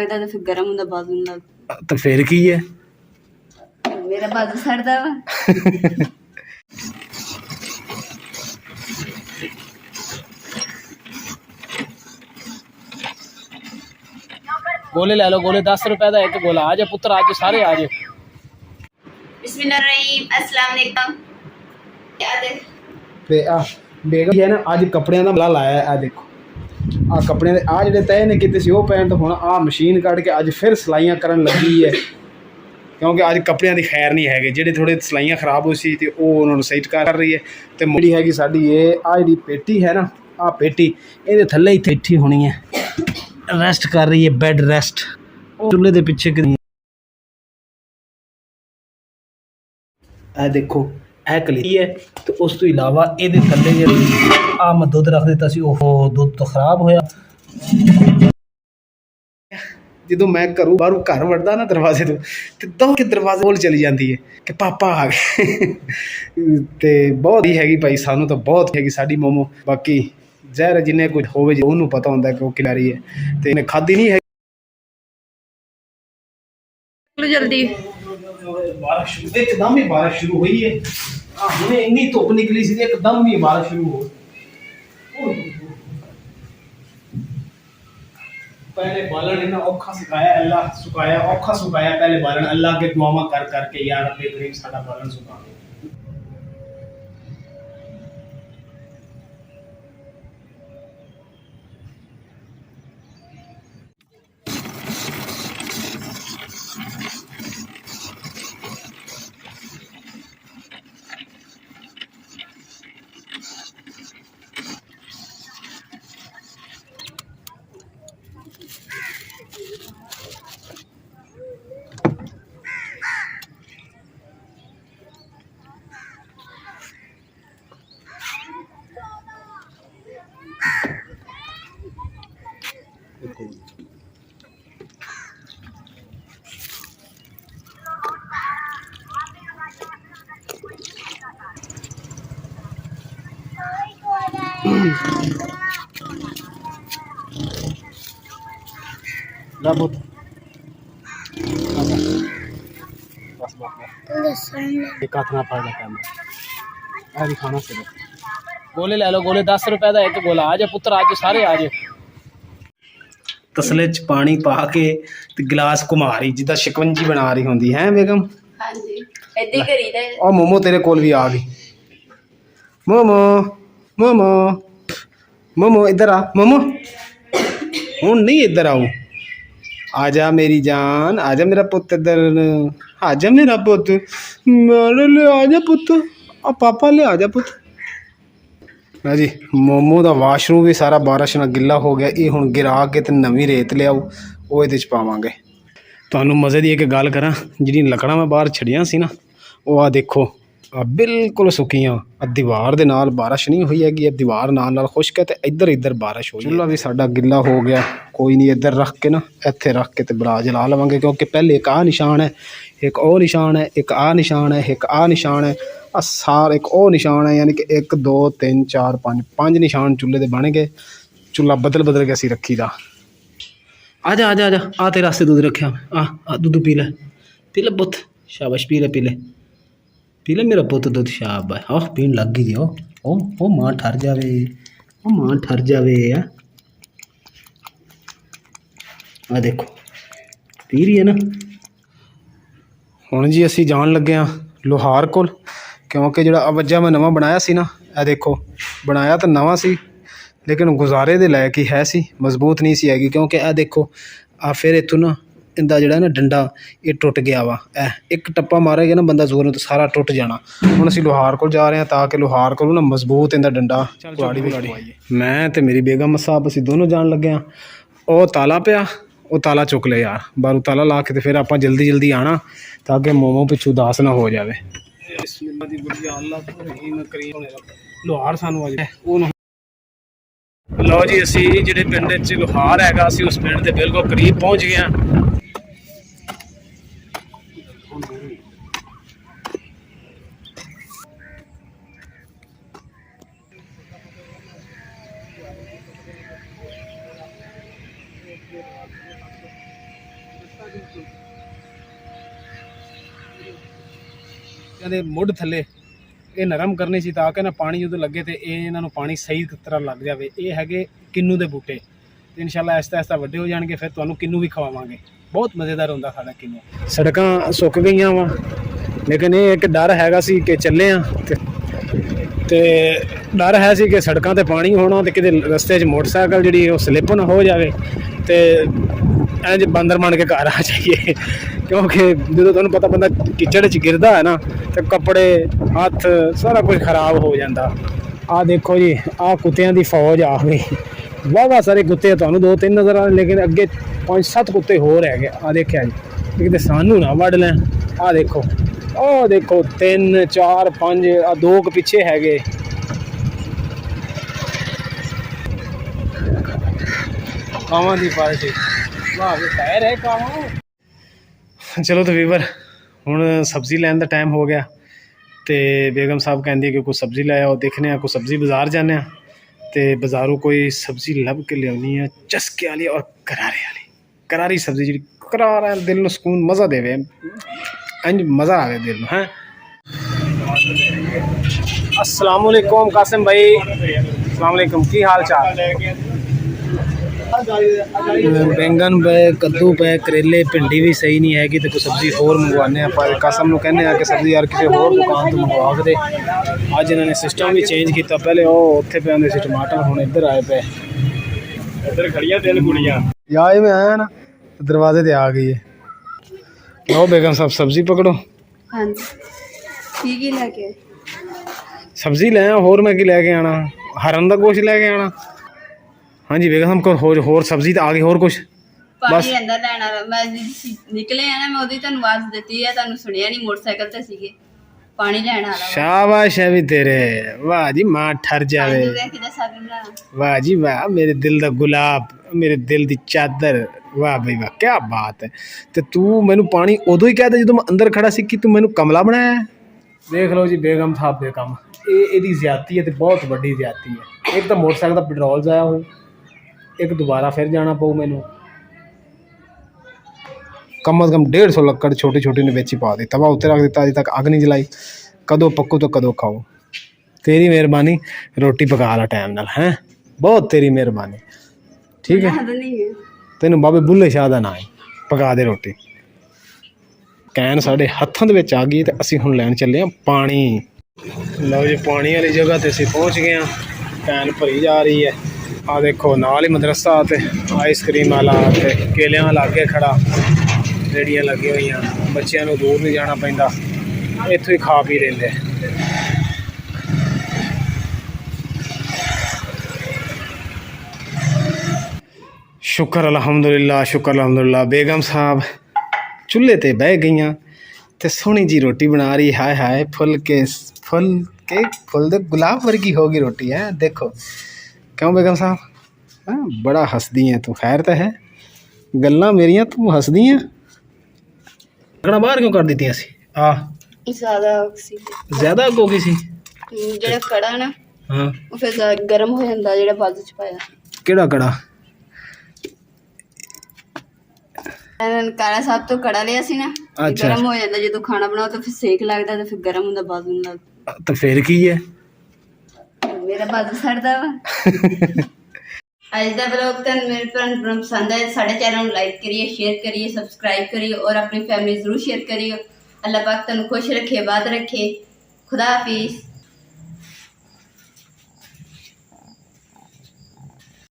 ਲੱਗਦਾ ਤਾਂ ਫਿਰ ਗਰਮ ਹੁੰਦਾ ਬਾਜ਼ੂ ਨੂੰ ਲੱਗਦਾ। ਤਾਂ ਫਿਰ ਕੀ ਹੈ, ਮੇਰਾ ਬਾਜ਼ੂ ਸੜਦਾ ਵਾ। गोले ले लो, गोले 10 रुपए का एक गोला। आ जा पुत्र, आज सारे आ जाओ। बिस्मिल्लाहिर्रहमानिर्रहीम, अस्सलाम वालेकुम। ते आ बेगम जी है ना, आज कपड़ियां दा मला लाया है। देखो आ कपड़े आ ਜਿਹੜੇ ਤੈਅ ਨੇ ਕੀਤੇ ਸੀ ਉਹ ਪੈਣ ਤੋਂ ਹੁਣ ਆ ਮਸ਼ੀਨ ਕੱਢ ਕੇ ਅੱਜ ਫਿਰ ਸਲਾਈਆਂ ਕਰਨ ਲੱਗੀ ਹੈ, ਕਿਉਂਕਿ ਅੱਜ ਕੱਪੜਿਆਂ ਦੀ ਖੈਰ ਨਹੀਂ ਹੈਗੇ। ਜਿਹੜੇ ਥੋੜੇ ਸਲਾਈਆਂ ਖਰਾਬ ਹੋਈ ਸੀ ਤੇ ਉਹ ਉਹਨਾਂ ਨੂੰ ਸਹੀ ਕਰ ਰਹੀ ਹੈ। ਤੇ ਜਿਹੜੀ ਹੈਗੀ ਸਾਡੀ ਇਹ ਆ ਜਿਹੜੀ ਪੇਟੀ ਹੈ ਨਾ, ਆ ਪੇਟੀ ਇਹਦੇ ਥੱਲੇ ਇੱਥੇ ਇੱਥੇ ਹੋਣੀ ਹੈ, ਰੈਸਟ ਕਰ ਰਹੀ ਹੈ, ਬੈੱਡ ਰੈਸਟ ਚੁੱਲ੍ਹੇ ਦੇ ਪਿੱਛੇ। ਇਹ ਦੇਖੋ ਇਹ ਕਲੀ ਹੈ, ਤੇ ਉਸ ਤੋਂ ਇਲਾਵਾ ਇਹਦੇ ਥੱਲੇ ਜਿਹੜੀ ਆ ਮੈਂ ਦੁੱਧ ਰੱਖ ਦਿੱਤਾ ਸੀ, ਉਹ ਦੁੱਧ ਤੋਂ ਖਰਾਬ ਹੋਇਆ। ਜਦੋਂ ਮੈਂ ਘਰੋਂ ਬਾਹਰੋਂ ਘਰ ਵੜਦਾ ਨਾ ਦਰਵਾਜ਼ੇ ਤੋਂ, ਤੇ ਦੌੜ ਕੇ ਦਰਵਾਜ਼ੇ ਕੋਲ ਚਲੀ ਜਾਂਦੀ ਹੈ ਕਿ ਪਾਪਾ ਆ ਗਏ। ਤੇ ਬਹੁਤ ਹੀ ਹੈਗੀ ਭਾਈ, ਸਾਨੂੰ ਤਾਂ ਬਹੁਤ ਹੈਗੀ ਸਾਡੀ ਮੋਮੋ। ਬਾਕੀ ਜ਼ਹਿਰ ਜਿੰਨੇ ਕੁਝ ਹੋਵੇ ਜੀ ਉਹਨੂੰ ਪਤਾ ਹੁੰਦਾ ਕਿ ਉਹ ਖਿਲਾ ਰਹੀ ਹੈ, ਤੇ ਇਹਨੇ ਖਾਧੀ ਨਹੀਂ ਹੈ। ਜਲਦੀ ਬਾਰਿਸ਼ ਇੱਕਦਮ ਹੀ ਬਾਰਿਸ਼ ਸ਼ੁਰੂ ਹੋਈ ਹੈ। ਹੁਣੇ ਇੰਨੀ ਧੁੱਪ ਨਿਕਲੀ ਸੀ ਤੇ ਇੱਕਦਮ ਹੀ ਬਾਰਿਸ਼ ਸ਼ੁਰੂ ਹੋ ਗਈ। पहले बालन इन्ना औखा सुखाया, अल्लाह सुखाया, औखा सुखाया पहले बालन। अल्लाह के दुआवा कर करके यार रब्बे करीम साडा बालन सुखा दे। ला बहुत बस एक हाथ ना पड़ लगा मैं भी खाना से। गोले ले लो, गोले 10 रुपए का एक गोला। आ जा पुत्र, आज सारे आ जाओ। तसले च पानी पा के ते गिलास घुमा रही जिदा शिकवंजी बना रही होंगी है बेगम। हाँ जी, इदां करीदा है। और मोमो तेरे कोल भी आ गई। मोमो मोमो मोमो इधर आ। मोमो हूँ नहीं इधर आओ, आजा मेरी जान, आजा मेरा पुत इधर, आजा मेरा पुत, मेरे ले आजा पुत, आ पापा ले आजा पुत। हाँ जी, मोमो का वाशरूम भी सारा बारिश ਨਾਲ ਗਿੱਲਾ ਹੋ ਗਿਆ। ਇਹ ਹੁਣ ਗਿਰਾ ਕੇ ਤੇ ਨਵੀਂ ਰੇਤ ਲਿਆਓ, ਉਹ ਇਹਦੇ 'ਚ ਪਾਵਾਂਗੇ। ਤੁਹਾਨੂੰ ਮਜ਼ੇ ਦੀ ਇੱਕ ਗੱਲ ਕਰਾਂ, ਜਿਹੜੀਆਂ ਲੱਕੜਾਂ ਮੈਂ ਬਾਹਰ ਛੱਡੀਆਂ ਸੀ ਨਾ, ਉਹ ਆ ਦੇਖੋ ਆ ਬਿਲਕੁਲ ਸੁੱਕੀਆਂ। ਆ ਦੀਵਾਰ ਦੇ ਨਾਲ ਬਾਰਿਸ਼ ਨਹੀਂ ਹੋਈ ਹੈਗੀ, ਇਹ ਦੀਵਾਰ ਨਾਲ ਖੁਸ਼ਕ ਹੈ ਤੇ ਇੱਧਰ ਬਾਰਿਸ਼ ਹੋਈ। ਚੁੱਲ੍ਹਾ ਵੀ ਸਾਡਾ ਗਿੱਲਾ ਹੋ ਗਿਆ। ਕੋਈ ਨਹੀਂ, ਇੱਧਰ ਰੱਖ ਕੇ ਨਾ, ਇੱਥੇ ਰੱਖ ਕੇ ਤੇ ਬਰਾ ਜਲਾ ਲਵਾਂਗੇ, ਕਿਉਂਕਿ ਪਹਿਲੇ ਇੱਕ ਆਹ ਨਿਸ਼ਾਨ ਹੈ, ਇੱਕ ਉਹ ਨਿਸ਼ਾਨ ਹੈ, ਇੱਕ ਆਹ ਨਿਸ਼ਾਨ ਹੈ, ਇੱਕ ਆਹ ਨਿਸ਼ਾਨ ਹੈ, ਆ ਸਾਰ ਇੱਕ ਉਹ ਨਿਸ਼ਾਨ ਹੈ। ਯਾਨੀ ਕਿ 1 2 3 4 5 5 ਨਿਸ਼ਾਨ ਚੁੱਲ੍ਹੇ ਦੇ ਬਣ ਗਏ। ਚੁੱਲ੍ਹਾ ਬਦਲ ਕੇ ਅਸੀਂ ਰੱਖੀ ਦਾ। ਆ ਜਾ ਆ ਜਾ ਆ ਜਾ, ਆ ਤੇਰੇ ਵਾਸਤੇ ਦੁੱਧ ਰੱਖਿਆ। ਆ ਦੁੱਧ ਪੀ ਲੈ ਪੁੱਤ, ਸ਼ਾਬਾਸ਼ ਪੀ ਲੈ ਮੇਰਾ ਪੁੱਤ ਦੁੱਧ, ਸ਼ਾਬਾਸ਼। ਆਹ ਪੀਣ ਲੱਗ ਗਈ ਜੀ। ਉਹ ਮਾਂ ਠਰ ਜਾਵੇ, ਉਹ ਮਾਂ ਠਰ ਜਾਵੇ। ਆ ਦੇਖੋ ਪੀ ਰਹੀ ਹੈ ਨਾ। ਹੁਣ ਜੀ ਅਸੀਂ ਜਾਣ ਲੱਗੇ ਹਾਂ ਲੁਹਾਰ ਕੋਲ, ਕਿਉਂਕਿ ਜਿਹੜਾ ਅਵੱਜਾ ਮੈਂ ਨਵਾਂ ਬਣਾਇਆ ਸੀ ਨਾ, ਇਹ ਦੇਖੋ ਬਣਾਇਆ ਤਾਂ ਨਵਾਂ ਸੀ ਲੇਕਿਨ ਗੁਜ਼ਾਰੇ ਦੇ ਲਾਇਕ ਹੀ ਹੈ ਸੀ, ਮਜ਼ਬੂਤ ਨਹੀਂ ਸੀ ਹੈਗੀ। ਕਿਉਂਕਿ ਇਹ ਦੇਖੋ ਆ ਫਿਰ ਇੱਥੋਂ ਨਾ ਇਹਦਾ ਜਿਹੜਾ ਨਾ ਡੰਡਾ ਇਹ ਟੁੱਟ ਗਿਆ ਵਾ। ਇਹ ਇੱਕ ਟੱਪਾ ਮਾਰੇਗਾ ਨਾ ਬੰਦਾ ਜ਼ੋਰ ਨਾਲ ਤਾਂ ਸਾਰਾ ਟੁੱਟ ਜਾਣਾ। ਹੁਣ ਅਸੀਂ ਲੁਹਾਰ ਕੋਲ ਜਾ ਰਹੇ ਹਾਂ ਤਾਂ ਕਿ ਲੁਹਾਰ ਕੋਲ ਨਾ ਮਜ਼ਬੂਤ ਇਹਦਾ ਡੰਡਾ ਕੁਆੜੀ ਵੀ ਖਵਾਈਏ। ਮੈਂ ਤੇ ਮੇਰੀ ਬੇਗਮ ਸਾਹਿਬ ਅਸੀਂ ਦੋਨੋਂ ਜਾਣ ਲੱਗੇ ਹਾਂ। ਉਹ ਤਾਲਾ ਪਿਆ, ਉਹ ਤਾਲਾ ਚੁੱਕ ਲਿਆ ਯਾਰ, ਬਾਹਰੋਂ ਤਾਲਾ ਲਾ ਕੇ ਤੇ ਫਿਰ ਆਪਾਂ ਜਲਦੀ ਆਉਣਾ ਤਾਂ ਕਿ ਮੋਮੋ ਪਿੱਛੋਂ ਉਦਾਸ ਨਾ ਹੋ ਜਾਵੇ। ਲੁਹਾਰ ਸਾਨੂੰ ਆ ਉਹ ਲਓ ਜੀ, ਅਸੀਂ ਜਿਹੜੇ ਪਿੰਡ 'ਚ ਲੁਹਾਰ ਹੈਗਾ, ਅਸੀਂ ਉਸ ਪਿੰਡ ਦੇ ਬਿਲਕੁਲ ਕਰੀਬ ਪਹੁੰਚ ਗਏ ਹਾਂ। ਕਹਿੰਦੇ ਮੁੱਢ ਥੱਲੇ ਇਹ ਨਰਮ ਕਰਨੀ ਸੀ ਤਾਂ ਕਿ ਨਾ ਪਾਣੀ ਜਦੋਂ ਲੱਗੇ ਤੇ ਇਹ ਇਹਨਾਂ ਨੂੰ ਪਾਣੀ ਸਹੀ ਤਰ੍ਹਾਂ ਲੱਗ ਜਾਵੇ। ਇਹ ਹੈਗੇ ਕਿੰਨੂ ਦੇ ਬੂਟੇ ਤੇ ਇਨਸ਼ਾਅੱਲਾ ਆਹਿਸਤਾ ਆਹਿਸਤਾ ਵੱਡੇ ਹੋ ਜਾਣਗੇ, ਫਿਰ ਤੁਹਾਨੂੰ ਕਿੰਨੂ ਵੀ ਖਵਾਵਾਂਗੇ। ਬਹੁਤ ਮਜ਼ੇਦਾਰ ਹੁੰਦਾ ਸਾਡਾ ਕਿੰਨੂ। ਸੜਕਾਂ ਸੁੱਕ ਗਈਆਂ ਵਾ, ਲੇਕਿਨ ਇਹ ਇੱਕ ਡਰ ਹੈਗਾ ਸੀ ਕਿ ਚੱਲੇ ਆ ਤੇ ਡਰ ਹੈ ਸੀ ਕਿ ਸੜਕਾਂ ਤੇ ਪਾਣੀ ਹੋਣਾ ਤੇ ਕਿਤੇ ਰਸਤੇ 'ਚ ਮੋਟਰਸਾਈਕਲ ਜਿਹੜੀ ਉਹ ਸਲਿੱਪ ਨਾ ਹੋ ਜਾਵੇ ਤੇ ਇੰਝ ਬਾਂਦਰ ਬਣ ਕੇ ਘਰ ਆ ਜਾਈਏ, ਕਿਉਂਕਿ ਜਦੋਂ ਤੁਹਾਨੂੰ ਪਤਾ ਬੰਦਾ ਕਿਚੜ 'ਚ ਗਿਰਦਾ ਹੈ ਨਾ ਤੇ ਕੱਪੜੇ ਹੱਥ ਸਾਰਾ ਕੁਝ ਖਰਾਬ ਹੋ ਜਾਂਦਾ। ਆਹ ਦੇਖੋ ਜੀ, ਆਹ ਕੁੱਤਿਆਂ ਦੀ ਫੌਜ ਆ ਗਈ। ਵਾਹਵਾ ਸਾਰੇ ਕੁੱਤੇ ਤੁਹਾਨੂੰ 2-3 ਨਜ਼ਰ ਆ ਰਹੇ, ਲੇਕਿਨ ਅੱਗੇ 5-7 ਕੁੱਤੇ ਹੋਰ ਹੈਗੇ। ਆਹ ਦੇਖਿਆ ਜੀ, ਕਿਤੇ ਸਾਨੂੰ ਨਾ ਵੱਢ ਲੈਣ। ਆਹ ਦੇਖੋ, ਉਹ ਦੇਖੋ 3 4 5 ਆ 2 ਕੁ ਪਿੱਛੇ ਹੈਗੇ। ਕਾਵਾਂ ਦੀ ਪਾਰਟੀ, ਵਾਹ ਵੀ ਟਾਇਰ ਹੈ ਕਾਵਾਂ। ਚਲੋ ਤੇ ਵੀਵਰ, ਹੁਣ ਸਬਜ਼ੀ ਲੈਣ ਦਾ ਟਾਈਮ ਹੋ ਗਿਆ ਤੇ ਬੇਗਮ ਸਾਹਿਬ ਕਹਿੰਦੀ ਕਿ ਕੋਈ ਸਬਜ਼ੀ ਲੈ ਆਓ। ਦੇਖਨੇ ਆ ਕੋਈ ਸਬਜ਼ੀ ਬਾਜ਼ਾਰ ਜਾਂਦੇ ਆ ਤੇ ਬਾਜ਼ਾਰੋਂ ਕੋਈ ਸਬਜ਼ੀ ਲੱਭ ਕੇ ਲਿਆਉਣੀ ਆ ਚਸਕੇ ਵਾਲੀ ਔਰ ਕਰਾਰੀ ਸਬਜ਼ੀ, ਜਿਹੜੀ ਕਰਾਰਾ ਦਿਲ ਨੂੰ ਸਕੂਨ ਮਜ਼ਾ ਦੇਵੇ, ਇੰਝ ਮਜ਼ਾ ਆਵੇ ਦਿਲ ਨੂੰ। ਹੈ अस्सलाम वालेकुम कासिम भाई, अस्सलाम वालेकुम, की हाल चाल? बैंगन पे, कद्दू पे, करेले, भिंडी भी सही नहीं हैगी तो कोई सब्जी होर मंगवाने पर कासिम नूं कहने कि सब्जी यार किसी होर दुकान तो मंगवा के दे। अज इन्होंने सिस्टम भी चेंज किया, पहले वो उत्थे पे आंदे सी टमाटर, हुण इधर आए पे, इधर खड़ियां 3 कुड़ियां यार मैं आया ना दरवाजे ते आ गई है। लो बेगम साहब सब्जी पकड़ो। हाँ जी, की लेके सब्जी ले होर मैं की लैके आना, हरन का गोश्त लैके आना। हाँ जी बेगम साहब को होर सब्जी तो आ गई, होर कुछ ਪਾਣੀ ਅੰਦਰ ਲੈਣ ਵਾਲਾ। ਮੈਂ ਨਿਕਲੇ ਆ ਨਾ, ਮੈਂ ਉਹਦੀ ਤੁਹਾਨੂੰ ਆਵਾਜ਼ ਦਿੱਤੀ ਹੈ, ਤੁਹਾਨੂੰ ਸੁਣਿਆ ਨਹੀਂ, ਮੋਟਰਸਾਈਕਲ ਤੇ ਸੀਗੇ। ਪਾਣੀ ਲੈਣ ਵਾਲਾ। शाबाश है भी तेरे, वाह जी मां ठर जावे, वाह जी वाह, मेरे दिल दा गुलाब, मेरे दिल दी चादर, वाह भाई वाह, क्या बात है। ते तू मैनू पानी उदों ही कहता जो मैं अंदर खड़ा सी कि तू मैनू कमला बनाया है। देख लो जी बेगम साहब दे काम, ये ज्यादती है तो बहुत वड्डी ज्यादती है। एक तो मोटरसाइकिल का पेट्रोल जाया हो, एक दोबारा फिर जाना पऊ मैनू। कम अज़ कम 150 लक्कड़ छोटी छोटी ने बेची पा दी, तवा उत्ते रख दिता, अजे तक अग नहीं जलाई। कदों पक्कू तो कदों खाओ, तेरी मेहरबानी, रोटी पका ला टाइम नाल, हैं बहुत तेरी मेहरबानी। ठीक है, तेनू बाबे बुल्ले शाह दा नाम है, पका दे रोटी। कैन साढ़े हत्थों दे विच आ गई ते असीं हुण लैण चले पानी। लो जी पानी वाली जगह ते असीं पहुँच गए हैं, कैन भरी जा रही है। आ देखो नाल ही मदरसा ते आइसक्रीम वाला ते केलियां वाला अगे खड़ा, रेहड़ियां लगी हुई, बच्चों को दूर नहीं जाना पैंदा, इत्थों ही खा पी लेंदे। शुक्र अलहमदुलिल्लाह, शुक्र अलहमदुलिल्लाह। बेगम साहब चूल्हे ते बह गई ते सोहनी जी रोटी बना रही। हाय हाय, फुल दे गुलाब वर्गी होगी रोटी है। देखो क्यों बेगम साहब, बड़ा हसदी है तू। खैर तो है, गल्लां मेरियां तू हसदी है। कड़ा बाहर क्यों कर दी सी? ज्यादा अग हो गई सी। ਜਿਹੜਾ ਕੜਾ ਨਾ, हाँ ਉਹ ਫਿਰ ਗਰਮ ਹੋ ਜਾਂਦਾ, ਜਿਹੜਾ ਬਾਜੂ ਚ ਪਾਇਆ। ਕਿਹੜਾ ਕੜਾ? ਕਾਲਾ ਸਾਹਿਬ ਤੋਂ ਕੜਾ ਲਿਆ ਸੀ ਨਾ, ਗਰਮ ਹੋ ਜਾਂਦਾ ਜਦੋਂ ਖਾਣਾ ਬਣਾਓ ਤਾਂ ਫਿਰ ਸੇਕ ਲੱਗਦਾ ਤੇ ਫਿਰ ਗਰਮ ਹੁੰਦਾ, ਬਾਜੂ ਨੂੰ ਲੱਗਦਾ। ਤਾਂ ਫਿਰ ਕੀ ਹੈ, ਮੇਰਾ ਬਾਜੂ ਸੜਦਾ ਵਾ। ਅੱਜ ਦਾ ਵਲੌਗ ਤੁਹਾਨੂੰ ਮੇਰੇ ਭੈਣ ਪਸੰਦ ਆਇਆ, ਸਾਡੇ ਚੈਨਲ ਨੂੰ ਲਾਈਕ ਕਰਿए, शेयर करिए, सब्सक्राइब करिए और अपनी फैमिली जरूर शेयर करिए। अल्लाह पाक तुम खुश रखे, बात रखे। खुदा हाफिज।